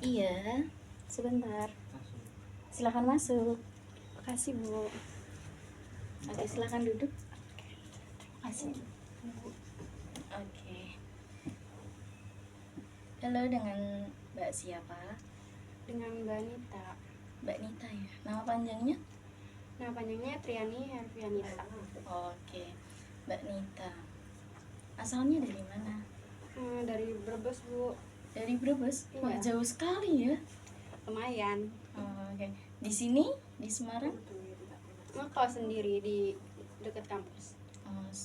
Iya, sebentar. Silakan masuk. Makasih Bu. Oke, silakan duduk. Makasih. Oke. Halo, dengan Mbak siapa? Dengan Mbak Nita. Mbak Nita ya. Nama panjangnya? Nama panjangnya Triani Hervianita. Oke, Mbak Nita. Asalnya dari mana? Dari Brebes Bu. Dari Brebes? Iya. Wah, jauh sekali ya. Lumayan. Oke. Di sini, di Semarang? Ngekos sendiri di dekat kampus.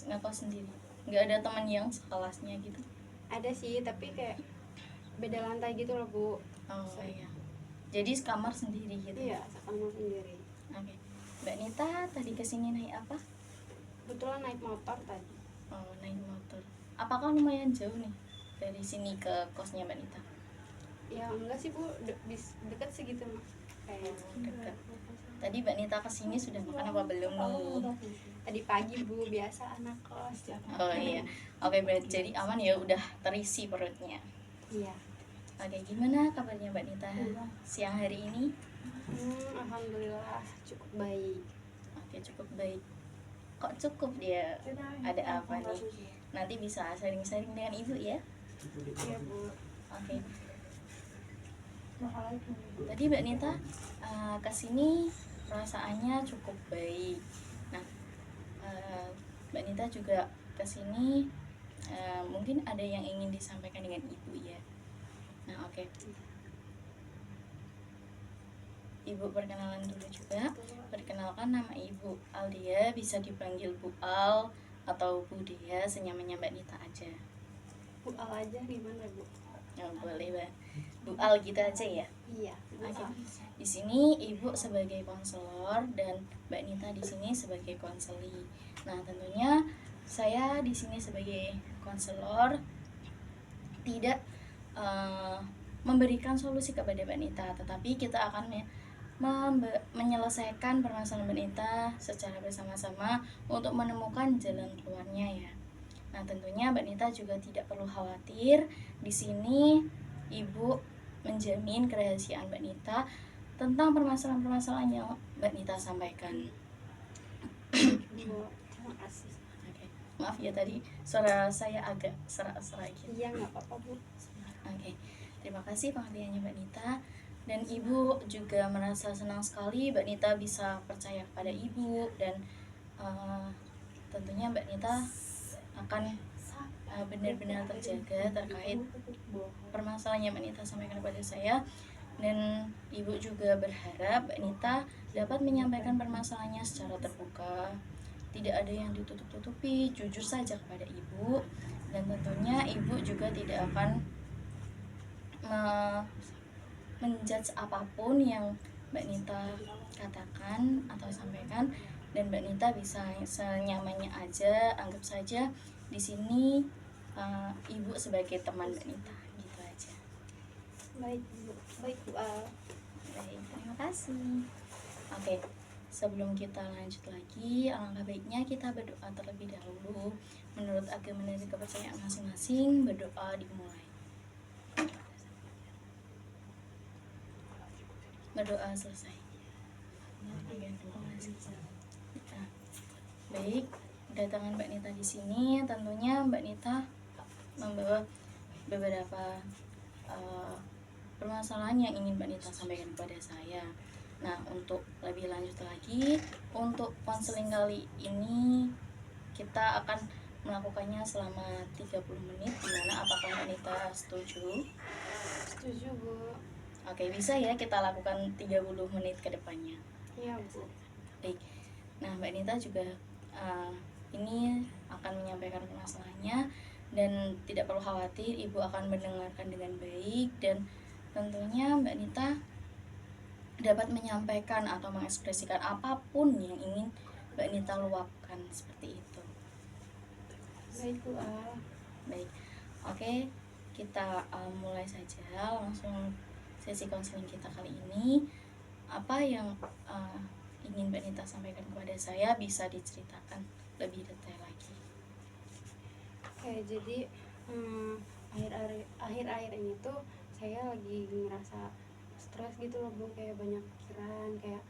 Ngekos sendiri. Nggak ada teman yang sekelasnya gitu? Ada sih, tapi kayak beda lantai gitu loh Bu. Oh iya. Jadi kamar sendiri gitu? Iya, sekamar sendiri. Oke. Mbak Nita tadi kesini naik apa? Kebetulan naik motor tadi. Oh, naik motor. Apakah lumayan jauh nih dari sini ke kosnya Mbak Nita? Ya enggak sih Bu, deket segitu mah. Kayak Dekat. Tadi Mbak Nita kesini sudah makan apa belum nih? tadi pagi Bu, biasa anak kos. Oh iya. Oke, berarti jadi aman ya, udah terisi perutnya. Iya. Oke, gimana kabarnya Mbak Nita siang hari ini? Alhamdulillah cukup baik. Oke, cukup baik. Kok cukup dia? Ada apa nih? Nanti bisa sharing-sharing dengan ibu ya. Iya Bu. Oke. Tadi Mbak Nita kesini perasaannya cukup baik. Nah, Mbak Nita juga kesini mungkin ada yang ingin disampaikan dengan ibu ya. Nah, oke. Ibu perkenalan dulu juga. Perkenalkan, nama Ibu Aldia, bisa dipanggil Bu Al atau Bu Dea, senyamannya Mbak Nita aja. Bu Al aja gimana Bu? Oh, boleh Mbak. Bu Al gitu aja ya. Iya. Bu Oke. Al. Di sini Ibu sebagai konselor dan Mbak Nita di sini sebagai konseli. Nah, tentunya saya di sini sebagai konselor tidak memberikan solusi kepada Mbak Nita, tetapi kita akan menyelesaikan permasalahan Mbak Nita secara bersama-sama untuk menemukan jalan keluarnya ya. Nah, tentunya Mbak Nita juga tidak perlu khawatir. Di sini Ibu menjamin kerahasiaan Mbak Nita tentang permasalahan-permasalahan yang Mbak Nita sampaikan. Bu, terima kasih. Oke. Maaf ya tadi suara saya agak serak-serak gitu. Iya nggak apa-apa Bu. Oke. Terima kasih pengertiannya Mbak Nita. Dan Ibu juga merasa senang sekali Mbak Nita bisa percaya kepada Ibu, dan tentunya Mbak Nita akan benar-benar terjaga terkait permasalahan yang Mbak Nita sampaikan kepada saya. Dan Ibu juga berharap Mbak Nita dapat menyampaikan permasalahannya secara terbuka, tidak ada yang ditutup-tutupi, jujur saja kepada Ibu. Dan tentunya Ibu juga tidak akan menjudge apapun yang Mbak Nita katakan atau sampaikan, dan Mbak Nita bisa senyamannya aja. Anggap saja di sini Ibu sebagai teman Mbak Nita, gitu aja. Baik Bu. Baik Bu Al. Baik, terima kasih. Oke, sebelum kita lanjut lagi, alangkah baiknya kita berdoa terlebih dahulu. Menurut agama dan kepercayaan masing-masing, berdoa dimulai. Berdoa selesai. Baik, kedatangan Mbak Nita di sini, tentunya Mbak Nita membawa beberapa permasalahan yang ingin Mbak Nita sampaikan kepada saya. Nah, untuk lebih lanjut lagi, untuk konseling kali ini kita akan melakukannya selama 30 menit. Gimana, apakah Mbak Nita setuju? Setuju Bu. Oke, bisa ya kita lakukan 30 menit ke depannya. Iya Bu. Baik. Nah, Mbak Nita juga ini akan menyampaikan masalahnya, dan tidak perlu khawatir, Ibu akan mendengarkan dengan baik, dan tentunya Mbak Nita dapat menyampaikan atau mengekspresikan apapun yang ingin Mbak Nita luapkan, seperti itu. Baik Bu Al. Baik. Oke, kita mulai saja langsung sesi konseling kita kali ini. Apa yang ingin Mbak Nita sampaikan kepada saya bisa diceritakan lebih detail lagi. kayak jadi akhir-akhir ini tuh saya lagi ngerasa stres gitu loh Bu, kayak banyak pikiran, kayak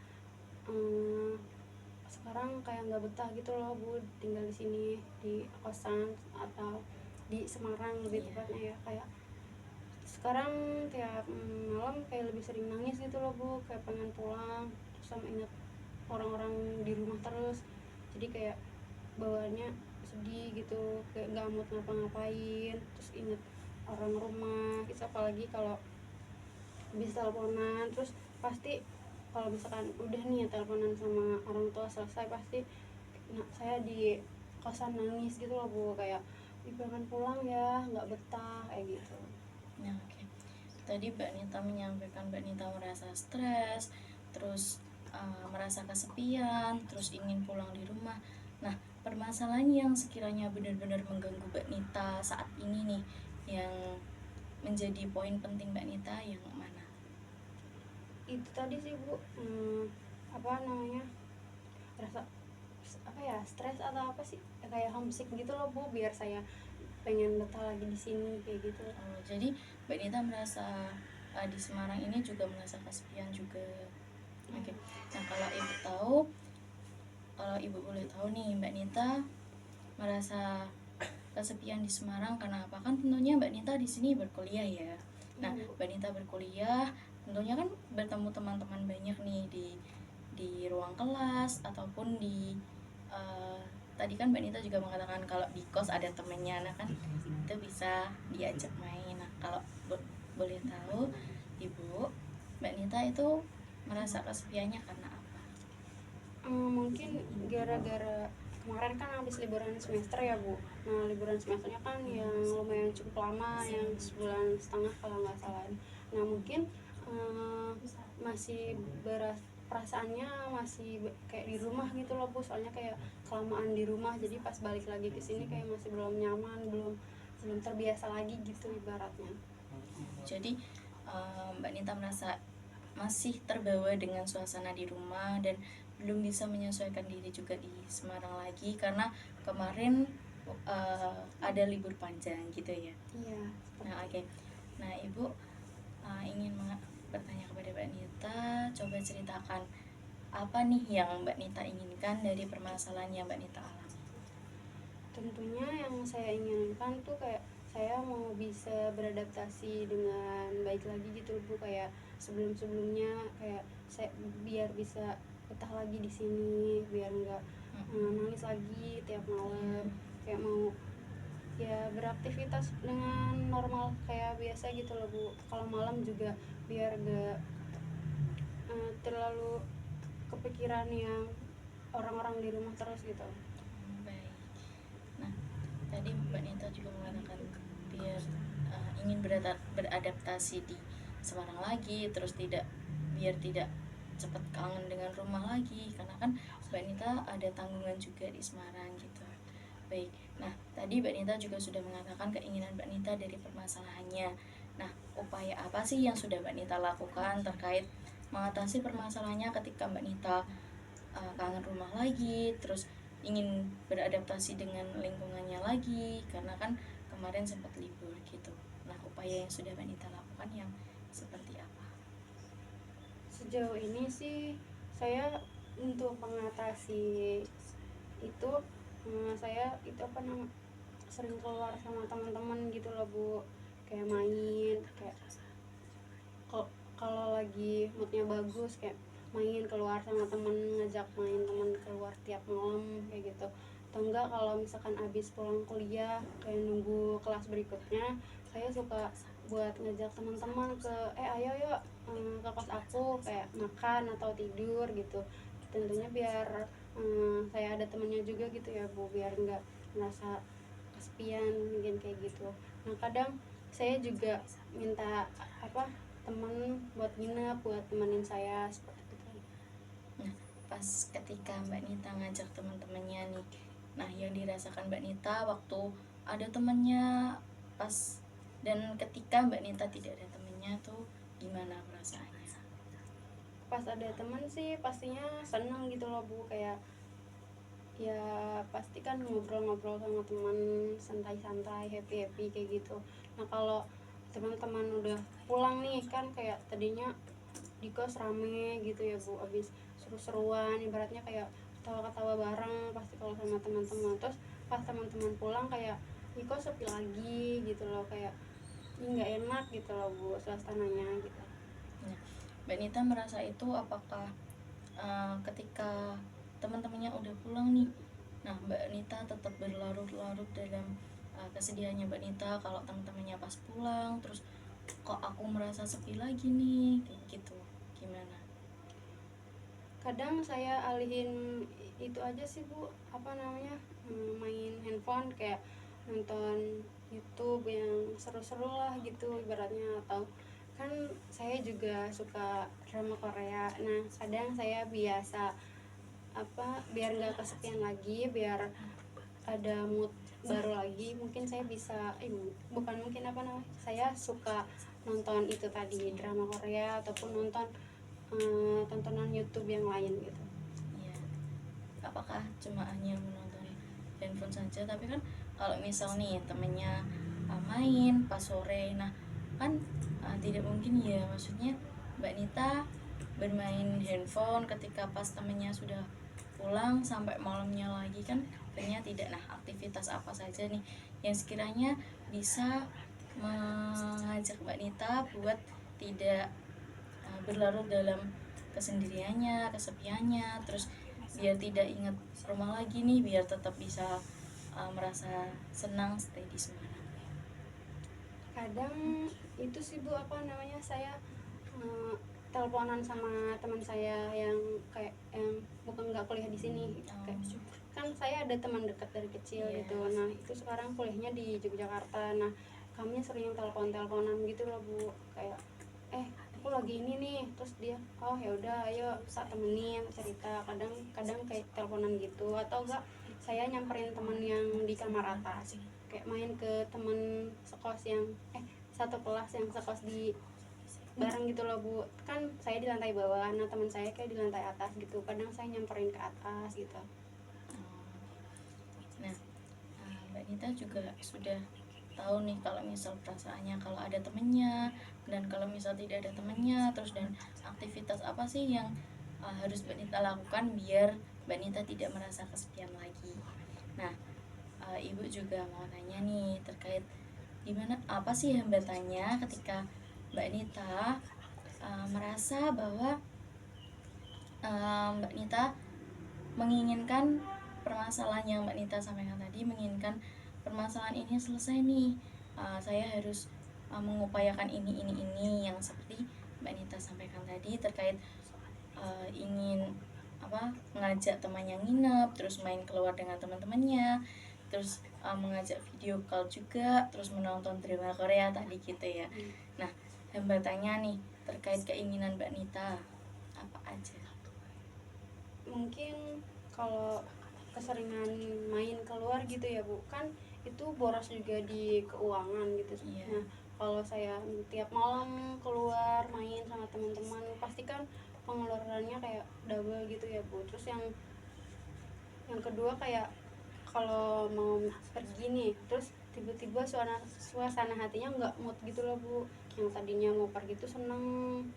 sekarang kayak nggak betah gitu loh Bu tinggal di sini di kosan atau di Semarang lebih Iya. tepatnya ya. Kayak sekarang tiap malam kayak lebih sering nangis gitu loh Bu, kayak pengen pulang terus sama ingat orang-orang di rumah terus, jadi kayak bawaannya sedih gitu, kayak nggak mood ngapa-ngapain, terus inget orang rumah gitu. Apalagi kalau habis teleponan terus pasti kalau misalkan udah nih teleponan sama orang tua selesai, pasti saya di kosan nangis gitu loh Bu, kayak pengen pulang ya, nggak betah kayak gitu. Nah, oke. Tadi Mbak Nita menyampaikan Mbak Nita merasa stres, terus merasa kesepian, terus ingin pulang di rumah. Nah, permasalahan yang sekiranya benar-benar mengganggu Mbak Nita saat ini nih, yang menjadi poin penting Mbak Nita yang mana? Itu tadi sih Bu, apa namanya, rasa apa ya, stres atau apa sih, kayak homesick gitu loh Bu, biar saya pengen betah lagi di sini kayak gitu. Oh, jadi Mbak Nita merasa di Semarang ini juga merasa kesepian juga. Oke. Nah, kalau Ibu boleh tahu nih, Mbak Nita merasa kesepian di Semarang karena apa? Kan tentunya Mbak Nita di sini berkuliah ya. Nah, Mbak Nita berkuliah, tentunya kan bertemu teman-teman banyak nih di ruang kelas ataupun di tadi kan Mbak Nita juga mengatakan kalau di kos ada temennya, nah kan itu bisa diajak main. Nah, kalau boleh tahu Ibu, Mbak Nita itu merasa kesepiannya karena apa? Mungkin gara-gara kemarin kan habis liburan semester ya Bu. Nah liburan semesternya kan yang lumayan cukup lama, yang sebulan setengah kalau nggak salah. Nah mungkin masih perasaannya masih kayak di rumah gitu loh Bu, soalnya kayak kelamaan di rumah, jadi pas balik lagi ke sini kayak masih belum nyaman, belum terbiasa lagi gitu ibaratnya. Jadi Mbak Nita merasa masih terbawa dengan suasana di rumah dan belum bisa menyesuaikan diri juga di Semarang lagi karena kemarin ada libur panjang gitu ya. Iya. Nah, oke. Nah, Ibu ingin bertanya kepada Mbak Nita, coba ceritakan apa nih yang Mbak Nita inginkan dari permasalahan yang Mbak Nita alami. Tentunya yang saya inginkan tuh kayak saya mau bisa beradaptasi dengan baik lagi gitu Bu, kayak sebelum-sebelumnya, kayak saya biar bisa betah lagi di sini, biar nggak nangis lagi tiap malam, kayak mau ya beraktivitas dengan normal kayak biasa gitu loh Bu. Kalau malam juga biar nggak terlalu kepikiran yang orang-orang di rumah terus gitu. Baik. Nah, tadi Mbak Nita juga mengatakan biar ingin beradaptasi di Semarang lagi, terus biar tidak cepat kangen dengan rumah lagi karena kan Mbak Nita ada tanggungan juga di Semarang gitu. Baik. Nah, tadi Mbak Nita juga sudah mengatakan keinginan Mbak Nita dari permasalahannya. Nah, upaya apa sih yang sudah Mbak Nita lakukan terkait mengatasi permasalahannya ketika Mbak Nita kangen rumah lagi, terus ingin beradaptasi dengan lingkungannya lagi karena kan kemarin sempat libur gitu. Nah, upaya yang sudah Mbak Nita lakukan yang seperti apa? Sejauh ini sih saya untuk mengatasi itu, saya itu apa namanya, sering keluar sama teman-teman gitu loh Bu, kayak main, kayak kalau lagi moodnya bagus kayak main keluar sama temen, ngajak main temen keluar tiap malam kayak gitu. Atau enggak kalau misalkan abis pulang kuliah kayak nunggu kelas berikutnya, saya suka buat ngajak teman-teman ke ayo yuk ke kos aku, kayak makan atau tidur gitu. Tentunya biar saya ada temennya juga gitu ya Bu, biar nggak merasa kesepian mungkin kayak gitu. Nah kadang saya juga minta apa, temen buat nginep, buat temenin saya seperti itu. Nah, pas ketika Mbak Nita ngajak teman-temannya nih, nah yang dirasakan Mbak Nita waktu ada temennya pas dan ketika Mbak Nita tidak ada temennya tuh gimana perasaannya? Pas ada temen sih pastinya seneng gitu loh Bu, kayak ya pasti kan ngobrol-ngobrol sama teman, santai-santai, happy-happy kayak gitu. Nah kalau teman-teman udah pulang nih kan, kayak tadinya di kos rame gitu ya Bu, abis seru-seruan, ibaratnya kayak ketawa-ketawa bareng pasti kalau sama teman-teman. Terus pas teman-teman pulang kayak di kos sepi lagi gitu loh, kayak ini nggak enak gitu loh Bu suasananya gitu. Nah, Mbak Nita merasa itu apakah ketika teman-temannya udah pulang nih, nah Mbak Nita tetap berlarut-larut dalam kesedihannya Mbak Nita kalau teman-temannya pas pulang, terus kok aku merasa sepi lagi nih, kayak gitu, gimana? Kadang saya alihin itu aja sih Bu, apa namanya, main handphone, kayak nonton YouTube yang seru-seru lah gitu ibaratnya. Atau kan saya juga suka drama Korea, nah kadang saya biasa apa, biar nggak kesepian lagi, biar ada mood baru lagi, mungkin saya bisa bukan mungkin, apa namanya, saya suka nonton itu tadi, drama Korea ataupun nonton tontonan YouTube yang lain gitu. Ya, apakah cuma hanya menonton handphone saja? Tapi kan kalau misal nih temennya main pas sore, nah kan tidak mungkin ya, maksudnya Mbak Nita bermain handphone ketika pas temennya sudah pulang sampai malamnya lagi, kan kayaknya tidak. Nah, aktivitas apa saja nih yang sekiranya bisa mengajak Mbak Nita buat tidak berlarut dalam kesendiriannya, kesepiannya, terus biar tidak ingat rumah lagi nih, biar tetap bisa merasa senang stay di Semarang. Kadang itu sih Bu, apa namanya, saya teleponan sama teman saya yang kayak yang bukan nggak kuliah di sini. Kayak, kan saya ada teman dekat dari kecil gitu, nah itu sekarang kuliahnya di Yogyakarta. Nah kami sering telepon-teleponan gitu loh Bu, kayak aku lagi ini nih, terus dia oh ya udah ayo tak temenin cerita. Kadang kayak teleponan gitu, atau enggak saya nyamperin temen yang di kamar atas, kayak main ke temen sekos yang satu kelas yang sekos di bareng gitu loh Bu. Kan saya di lantai bawah, nah teman saya kayak di lantai atas gitu, kadang saya nyamperin ke atas gitu. Nah, Mbak Nita juga sudah tahu nih kalau misal perasaannya kalau ada temennya dan kalau misal tidak ada temennya, terus dan aktivitas apa sih yang harus Mbak Nita lakukan biar Mbak Nita tidak merasa kesepian lagi. Nah, Ibu juga mau tanya nih terkait gimana, apa sih hambatannya ketika Mbak Nita merasa bahwa Mbak Nita menginginkan permasalahan yang Mbak Nita sampaikan tadi, menginginkan permasalahan ini selesai nih, saya harus mengupayakan ini yang seperti Mbak Nita sampaikan tadi terkait ingin mengajak temannya nginep, terus main keluar dengan teman-temannya, terus mengajak video call juga, terus menonton drama Korea tadi gitu ya. Nah, hambatannya nih terkait keinginan Mbak Nita apa aja? Mungkin kalau keseringan main keluar gitu ya Bu, kan itu boros juga di keuangan gitu. Nah kalau saya tiap malam keluar main sama teman-teman, pasti kan pengeluarannya kayak double gitu ya Bu. Terus yang kedua, kayak kalau mau pergi nih, terus tiba-tiba suasana hatinya nggak mood gitu loh Bu. Yang tadinya mau pergi tuh seneng,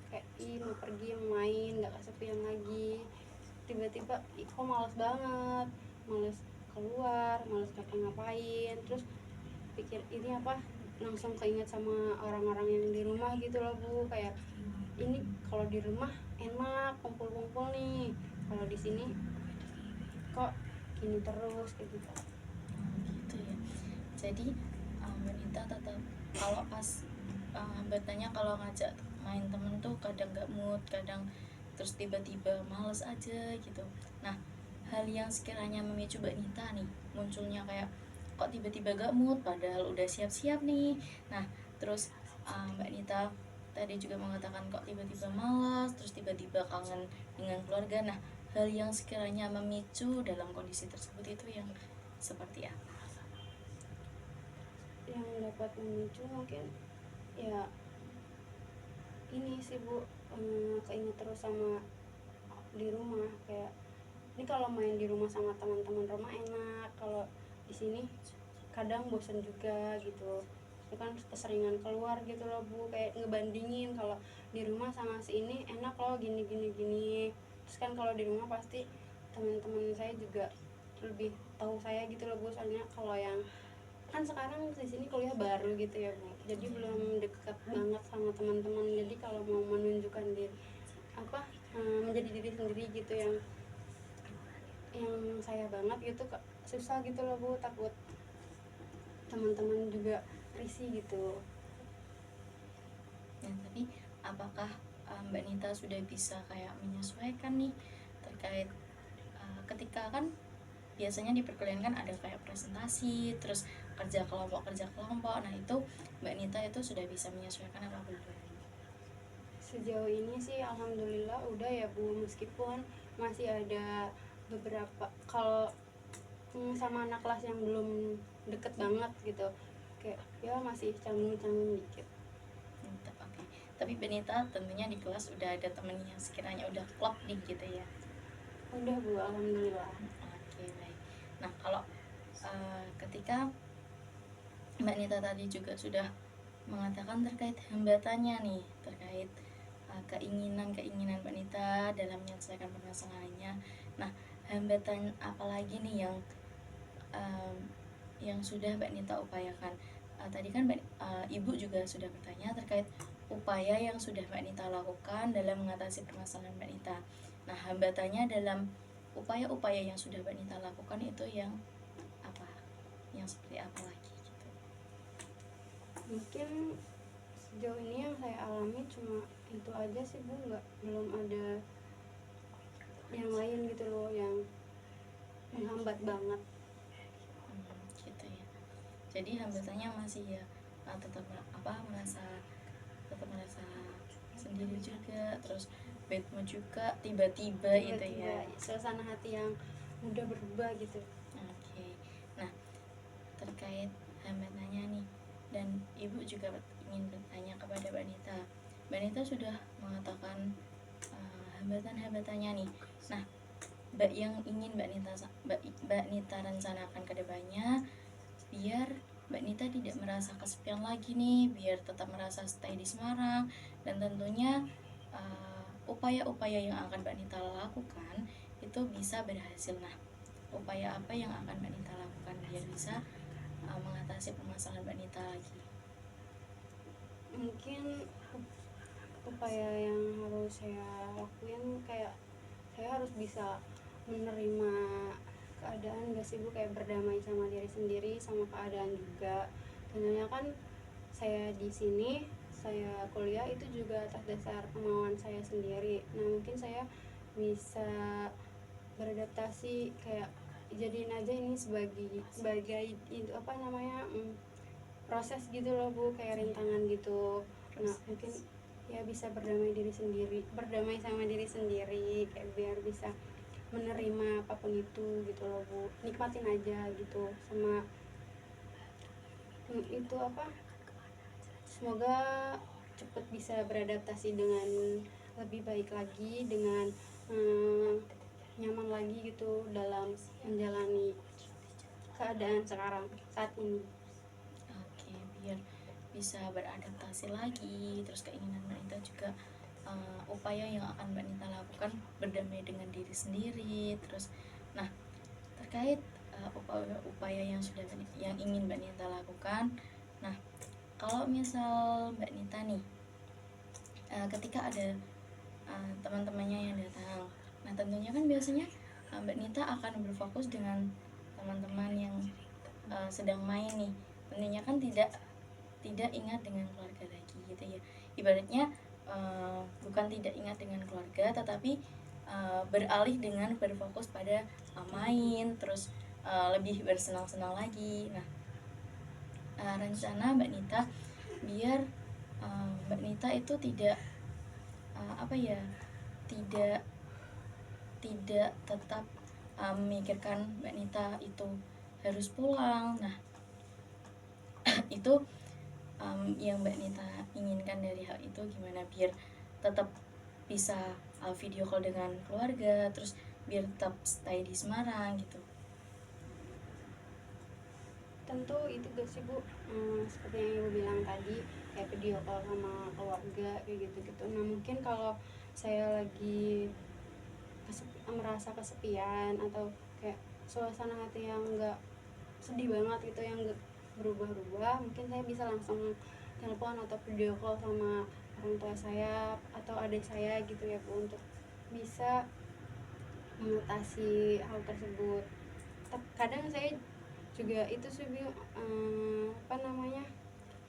kayak mau pergi main nggak kesepian lagi, tiba-tiba kok males banget, males keluar, males ngapa-ngapain. Terus pikir ini apa, langsung keinget sama orang-orang yang di rumah gitu loh Bu, kayak ini kalau di rumah enak kumpul-kumpul nih, kalau di sini kok gini terus kayak gitu. Gitu ya. Jadi Mbak Nita tetap kalau pas hambatannya kalau ngajak main temen tuh kadang gak mood, kadang terus tiba-tiba males aja gitu. Nah, hal yang sekiranya memicu Mbak Nita nih munculnya kayak kok tiba-tiba gak mood padahal udah siap-siap nih. Nah, terus Mbak Nita tadi juga mengatakan kok tiba-tiba malas, terus tiba-tiba kangen dengan keluarga. Nah, hal yang sekiranya memicu dalam kondisi tersebut itu yang seperti apa? Yang dapat memicu mungkin ya ini sih Bu, keinget terus sama di rumah, kayak ini kalau main di rumah sama teman-teman rumah enak, kalau di sini kadang bosan juga gitu. Itu kan keseringan keluar gitu loh Bu, kayak ngebandingin kalau di rumah sama si ini enak loh gini gini gini. Terus kan kalau di rumah pasti teman-teman saya juga lebih tahu saya gitu loh Bu, soalnya kalau yang kan sekarang di sini kuliah baru gitu ya Bu, jadi belum dekat banget sama teman-teman. Jadi kalau mau menunjukkan diri apa menjadi diri sendiri gitu yang saya banget gitu susah gitu loh Bu, takut teman-teman juga risih gitu. Nah, tapi apakah Mbak Nita sudah bisa kayak menyesuaikan nih terkait ketika kan biasanya di perkuliahan kan ada kayak presentasi, terus kerja kelompok. Nah, itu Mbak Nita itu sudah bisa menyesuaikan apa belum? Sejauh ini sih alhamdulillah udah ya Bu, meskipun masih ada beberapa kalau sama anak kelas yang belum deket banget gitu, kayak ya masih canggung-canggung dikit. Oke. Tapi Mbak Nita tentunya di kelas udah ada temen yang sekiranya udah klop nih gitu ya. Udah Bu, alhamdulillah. Oke, baik. Nah, kalau ketika Mbak Nita tadi juga sudah mengatakan terkait hambatannya nih, terkait keinginan Mbak Nita dalam menyelesaikan permasalahannya. Nah, hambatan apa lagi nih yang sudah Mbak Nita upayakan? Tadi kan Ibu juga sudah bertanya terkait upaya yang sudah Mbak Nita lakukan dalam mengatasi permasalahan Mbak Nita. Nah, hambatannya dalam upaya-upaya yang sudah Mbak Nita lakukan itu yang apa? Yang seperti apa lagi gitu? Mungkin sejauh ini yang saya alami cuma itu aja sih Bu, belum ada yang lain gitu loh yang menghambat banget. Gitu ya. Jadi hambatannya masih ya tetap merasa sendiri juga, terus bad mood juga tiba-tiba itu ya. Suasana hati yang mudah berubah gitu. Oke. Nah, terkait hambatannya nih, dan Ibu juga ingin bertanya kepada Mbak Nita. Mbak Nita sudah mengatakan hambatan-hambatannya nih. Nah, yang ingin Mbak Nita rencanakan ke depannya biar Mbak Nita tidak merasa kesepian lagi nih, biar tetap merasa stay di Semarang, dan tentunya upaya-upaya yang akan Mbak Nita lakukan itu bisa berhasil. Nah, upaya apa yang akan Mbak Nita lakukan biar bisa mengatasi permasalahan Mbak Nita lagi? Mungkin upaya yang harus saya lakuin kayak saya harus bisa menerima keadaan gak sih Bu, kayak berdamai sama diri sendiri sama keadaan juga. Tentunya kan saya di sini saya kuliah itu juga atas dasar kemauan saya sendiri. Nah mungkin saya bisa beradaptasi kayak jadiin aja ini sebagai itu apa namanya proses gitu loh Bu, kayak rintangan gitu. Nah mungkin ya bisa berdamai sama diri sendiri kayak biar bisa menerima apapun itu gitu loh Bu, nikmatin aja gitu. Sama itu apa, semoga cepet bisa beradaptasi dengan lebih baik lagi, dengan nyaman lagi gitu dalam menjalani keadaan sekarang saat ini. Oke, biar bisa beradaptasi lagi, terus keinginan Mbak Nita juga upaya yang akan Mbak Nita lakukan berdamai dengan diri sendiri. Terus, nah, terkait upaya yang ingin Mbak Nita lakukan. Nah, kalau misal Mbak Nita nih ketika ada teman-temannya yang datang, nah tentunya kan biasanya Mbak Nita akan berfokus dengan teman-teman yang sedang main nih, tentunya kan tidak ingat dengan keluarga lagi gitu ya. Ibaratnya bukan tidak ingat dengan keluarga, tetapi beralih dengan berfokus pada main, terus lebih bersenang-senang lagi. Nah, rencana Mbak Nita biar Mbak Nita itu tidak tidak tetap memikirkan Mbak Nita itu harus pulang. Nah, itu yang Mbak Nita inginkan dari hal itu gimana biar tetap bisa video call dengan keluarga, terus biar tetap stay di Semarang gitu? Tentu itu gak sih Bu, seperti yang Ibu bilang tadi, kayak video call sama keluarga kayak gitu-gitu. Nah mungkin kalau saya lagi merasa kesepian atau kayak suasana hati yang nggak sedih banget gitu, yang nggak berubah-ubah, mungkin saya bisa langsung telepon atau video call sama orang tua saya atau adik saya gitu ya Bu, untuk bisa mengatasi hal tersebut. Kadang saya juga itu sih Bu, apa namanya,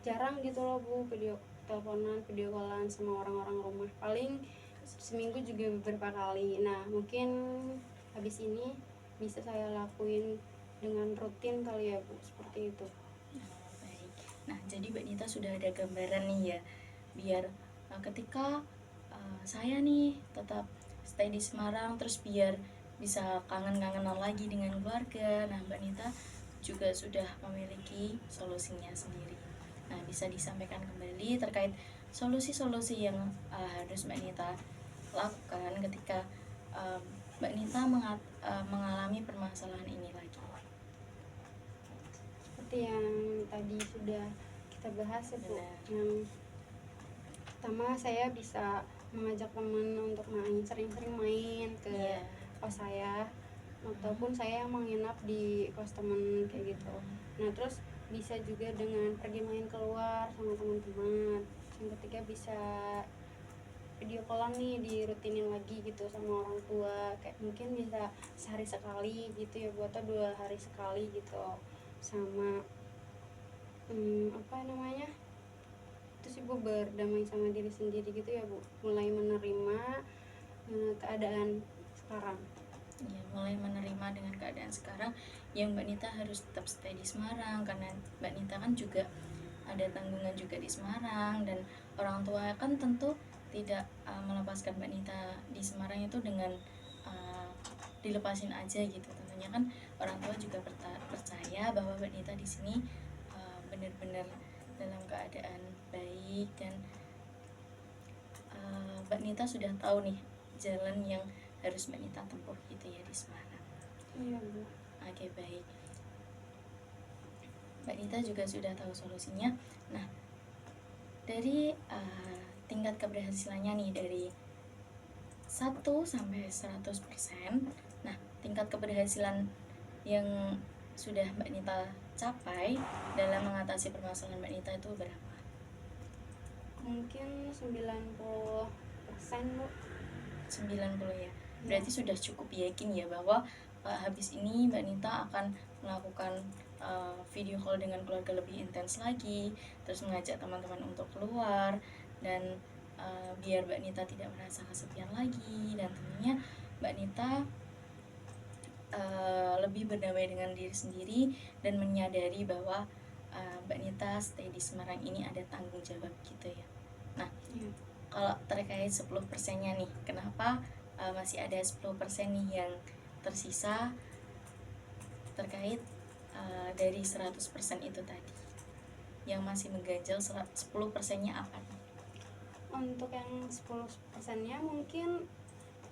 jarang gitu loh Bu video teleponan, video callan sama orang-orang rumah, paling seminggu juga beberapa kali. Nah mungkin habis ini bisa saya lakuin dengan rutin kali ya Bu, seperti itu. Baik. Nah, jadi Mbak Nita sudah ada gambaran nih ya, biar ketika saya nih tetap stay di Semarang, terus biar bisa kangen-kangenan lagi dengan keluarga. Nah, Mbak Nita juga sudah memiliki solusinya sendiri. Nah, bisa disampaikan kembali terkait solusi-solusi yang harus Mbak Nita lakukan ketika Mbak Nita mengalami permasalahan ini lagi. Seperti yang tadi sudah kita bahas ya Bu, Benar. yang pertama saya bisa mengajak teman untuk sering-sering main ke Iya. kos saya, ataupun saya yang menginap di kos teman kayak gitu. Nah terus bisa juga dengan pergi main keluar sama teman-teman. Yang ketiga bisa video callan nih, dirutinin lagi gitu sama orang tua, kayak mungkin bisa sehari sekali gitu ya Bu, atau 2 hari sekali gitu. Sama apa namanya, itu sih Bu, berdamai sama diri sendiri gitu ya Bu, mulai menerima keadaan sekarang. Ya, mulai menerima dengan keadaan sekarang yang Mbak Nita harus tetap stay di Semarang, karena Mbak Nita kan juga ada tanggungan juga di Semarang, dan orang tua kan tentu tidak melepaskan Mbak Nita di Semarang itu dengan dilepasin aja gitu. Tentunya kan orang tua juga percaya bahwa Mbak Nita di sini benar-benar dalam keadaan baik, dan Mbak Nita sudah tahu nih jalan yang harus Mbak Nita tempuh gitu ya di Semarang. Iya Bu. Oke, baik. Mbak Nita juga sudah tahu solusinya. Nah, dari tingkat keberhasilannya nih dari 1 sampai 100%. Nah, tingkat keberhasilan yang sudah Mbak Nita capai dalam mengatasi permasalahan Mbak Nita itu berapa? Mungkin 90% Bu. 90 ya. Berarti sudah cukup yakin ya bahwa habis ini Mbak Nita akan melakukan video call dengan keluarga lebih intens lagi, terus mengajak teman-teman untuk keluar, dan biar Mbak Nita tidak merasa kesepian lagi, dan tentunya Mbak Nita lebih berdamai dengan diri sendiri dan menyadari bahwa Mbak Nita stay di Semarang ini ada tanggung jawab gitu ya. Nah, kalau terkait 10%-nya nih, kenapa masih ada 10% nih yang tersisa terkait dari 100% itu tadi, yang masih mengganjal 10%-nya apa nih? Untuk yang 10%-nya mungkin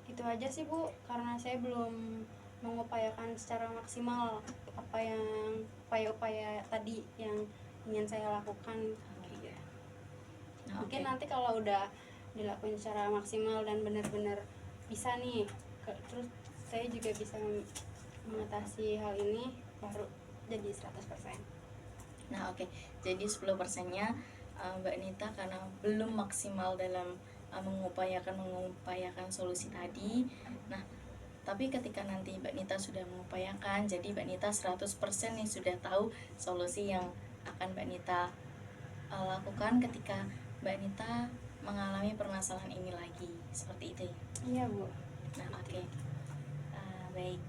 itu aja sih Bu, karena saya belum mengupayakan secara maksimal apa yang upaya-upaya tadi yang ingin saya lakukan gitu. Nah, Mungkin oke. nanti kalau udah dilakuin secara maksimal dan benar-benar bisa nih, terus saya juga bisa mengatasi hal ini, baru jadi 100%. Nah, oke. Jadi 10%-nya Mbak Nita karena belum maksimal dalam mengupayakan solusi tadi. Nah, tapi ketika nanti Mbak Nita sudah mengupayakan, jadi Mbak Nita 100% nih sudah tahu solusi yang akan Mbak Nita lakukan ketika Mbak Nita mengalami permasalahan ini lagi. Seperti itu ya? Iya Bu. Nah, oke. Baik.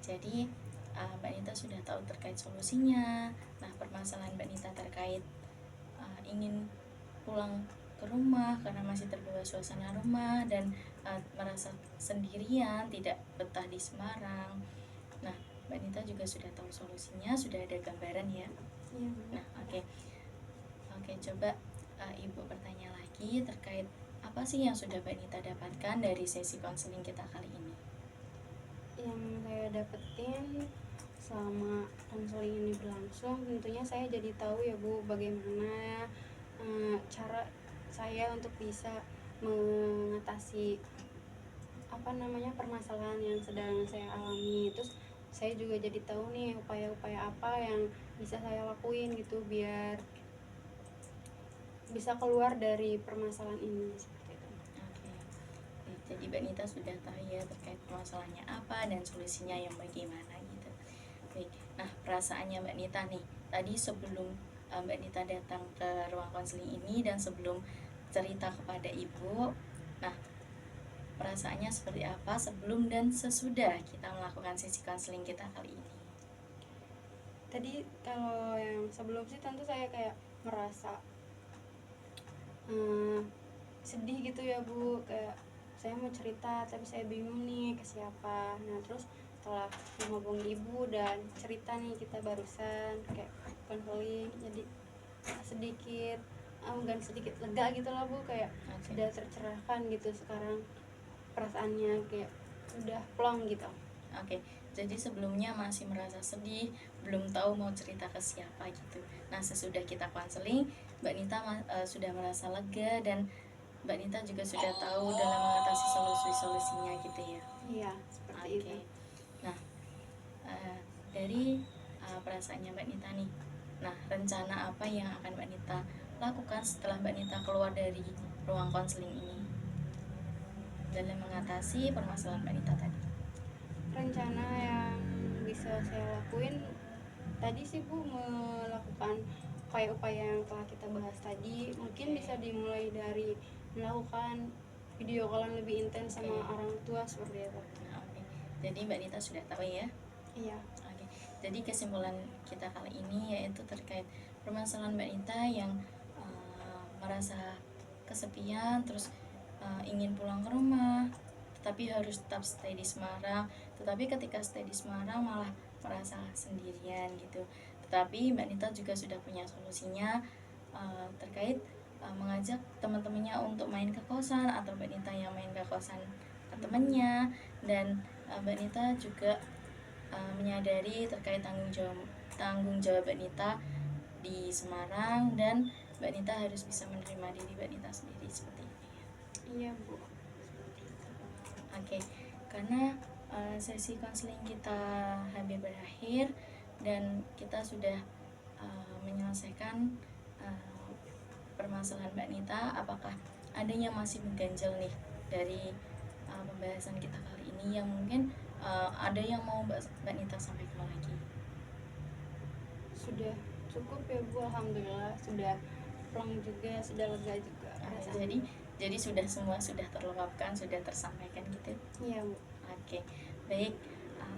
Jadi Mbak Nita sudah tahu terkait solusinya. Nah, permasalahan Mbak Nita terkait ingin pulang ke rumah karena masih terbawa suasana rumah dan merasa sendirian, tidak betah di Semarang. Nah, Mbak Nita juga sudah tahu solusinya, sudah ada gambaran ya. Iya. Nah, oke. Coba Ibu bertanya lagi terkait apa sih yang sudah Mbak Nita dapatkan dari sesi konseling kita kali ini. saya dapetin selama konseling ini berlangsung, tentunya saya jadi tahu ya Bu bagaimana cara saya untuk bisa mengatasi permasalahan yang sedang saya alami. Terus saya juga jadi tahu nih upaya-upaya apa yang bisa saya lakuin gitu biar bisa keluar dari permasalahan ini seperti itu. Oke. Jadi Mbak Nita sudah tahu ya terkait permasalahannya apa dan solusinya yang bagaimana gitu. Baik. Nah, perasaannya Mbak Nita nih, tadi sebelum Mbak Nita datang ke ruang konseling ini dan sebelum cerita kepada Ibu, nah perasaannya seperti apa sebelum dan sesudah kita melakukan sesi konseling kita kali ini? Tadi kalau yang sebelum sih tentu saya kayak merasa sedih gitu ya Bu, kayak saya mau cerita tapi saya bingung nih ke siapa. Nah terus setelah menghubungi ibu dan cerita nih kita barusan kayak konseling, jadi sedikit bukan sedikit lega gitu lah Bu, kayak sudah tercerahkan gitu sekarang perasaannya, kayak udah plong gitu. Oke, jadi sebelumnya masih merasa sedih, belum tahu mau cerita ke siapa gitu. Nah, sesudah kita konseling, Mbak Nita sudah merasa lega dan Mbak Nita juga sudah tahu dalam mengatasi solusi-solusinya gitu ya. Iya, seperti Oke. itu. Nah, dari perasaannya Mbak Nita nih. Nah, rencana apa yang akan Mbak Nita lakukan setelah Mbak Nita keluar dari ruang konseling ini dalam mengatasi permasalahan Mbak Nita tadi? Rencana yang bisa saya lakuin tadi sih Bu, melakukan upaya-upaya yang telah kita bahas tadi. Mungkin bisa dimulai dari melakukan video callan lebih intens sama orang tua seperti itu. Nah, oke. Jadi Mbak Nita sudah tahu ya? Iya. Oke. Jadi kesimpulan kita kali ini yaitu terkait permasalahan Mbak Nita yang merasa kesepian, terus ingin pulang ke rumah, tetapi harus tetap stay di Semarang. Tetapi ketika stay di Semarang malah merasa sendirian gitu. Tetapi Mbak Nita juga sudah punya solusinya terkait mengajak teman-temannya untuk main ke kosan, atau Mbak Nita yang main ke kosan ke temannya. Dan Mbak Nita juga menyadari terkait tanggung jawab Mbak Nita di Semarang, dan Mbak Nita harus bisa menerima diri Mbak Nita sendiri seperti ini ya. Iya Bu. Oke, karena sesi konseling kita hampir berakhir dan kita sudah menyelesaikan permasalahan Mbak Nita, apakah ada yang masih mengganjal nih dari pembahasan kita kali ini yang mungkin ada yang mau Mbak Nita sampaikan lagi? Sudah cukup ya Bu, alhamdulillah sudah plong juga, sudah lega juga. Jadi semua sudah terluapkan, sudah tersampaikan gitu. Iya Bu. Oke, baik.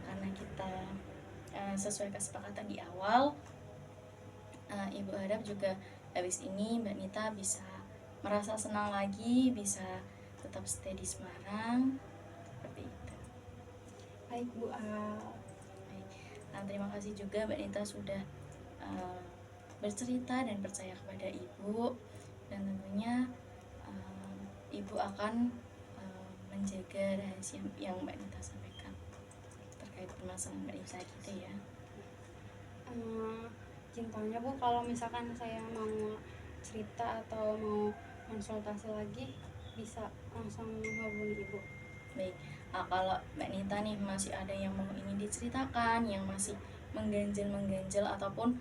Karena kita sesuai kesepakatan di awal, Ibu harap juga habis ini Mbak Nita bisa merasa senang lagi, bisa tetap stay di Semarang seperti itu. Baik Bu. Baik. Terima kasih juga Mbak Nita sudah bercerita dan percaya kepada Ibu, dan tentunya Ibu akan menjaga rahasia yang Mbak Nita sampaikan terkait permasalahan Mbak Nita gitu ya. Cintanya Bu, kalau misalkan saya mau cerita atau mau konsultasi lagi bisa langsung menghubungi Ibu. Baik, kalau Mbak Nita nih masih ada yang mau ingin diceritakan, yang masih mengganjal ataupun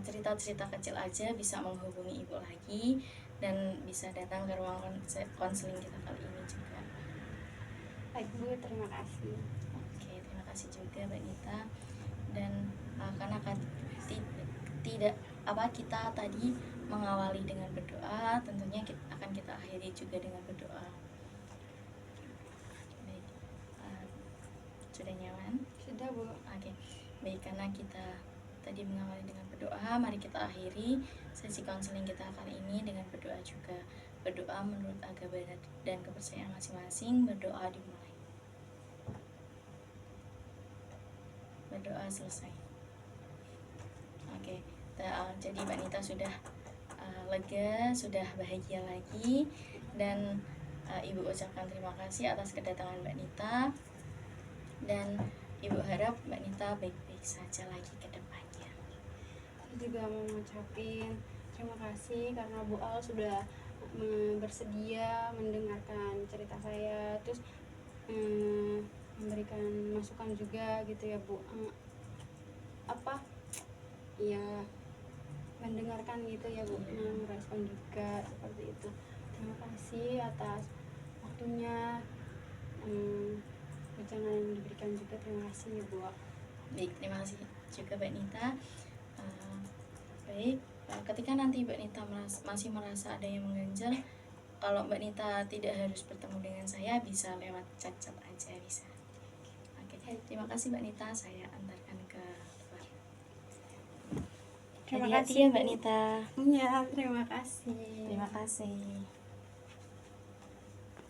cerita-cerita kecil aja, bisa menghubungi Ibu lagi dan bisa datang ke ruang konseling kita kali ini juga. Baik Bu, terima kasih. Oke, terima kasih juga Mbak Nita. Dan karena kita tadi mengawali dengan berdoa, tentunya akan kita akhiri juga dengan berdoa. Baik, sudah nyaman? Sudah Bu. Oke, baik, karena kita tadi mengawali dengan berdoa, mari kita akhiri sesi konseling kita kali ini dengan berdoa juga. Berdoa menurut agama dan kepercayaan masing-masing. Berdoa dimulai. Berdoa selesai. Oke, jadi Mbak Nita sudah lega, sudah bahagia lagi, dan Ibu ucapkan terima kasih atas kedatangan Mbak Nita. Dan Ibu harap Mbak Nita baik-baik saja lagi ke depannya. Saya juga mau ngucapin terima kasih karena Bu Al sudah bersedia mendengarkan cerita saya, terus memberikan masukan juga gitu ya Bu, apa ya, mendengarkan gitu ya Bu, merespon juga seperti itu. Terima kasih atas waktunya, wejangan yang diberikan juga, terima kasih ya Bu. Baik, terima kasih juga Mbak Nita. Baik, ketika nanti Mbak Nita masih merasa ada yang mengganjal, kalau Mbak Nita tidak harus bertemu dengan saya, bisa lewat chat-chat aja bisa. Oke, terima kasih Mbak Nita, saya antarkan ke luar. Terima Hati-hati kasih ya Mbak Bu. Nita. Ya, terima kasih. Terima kasih.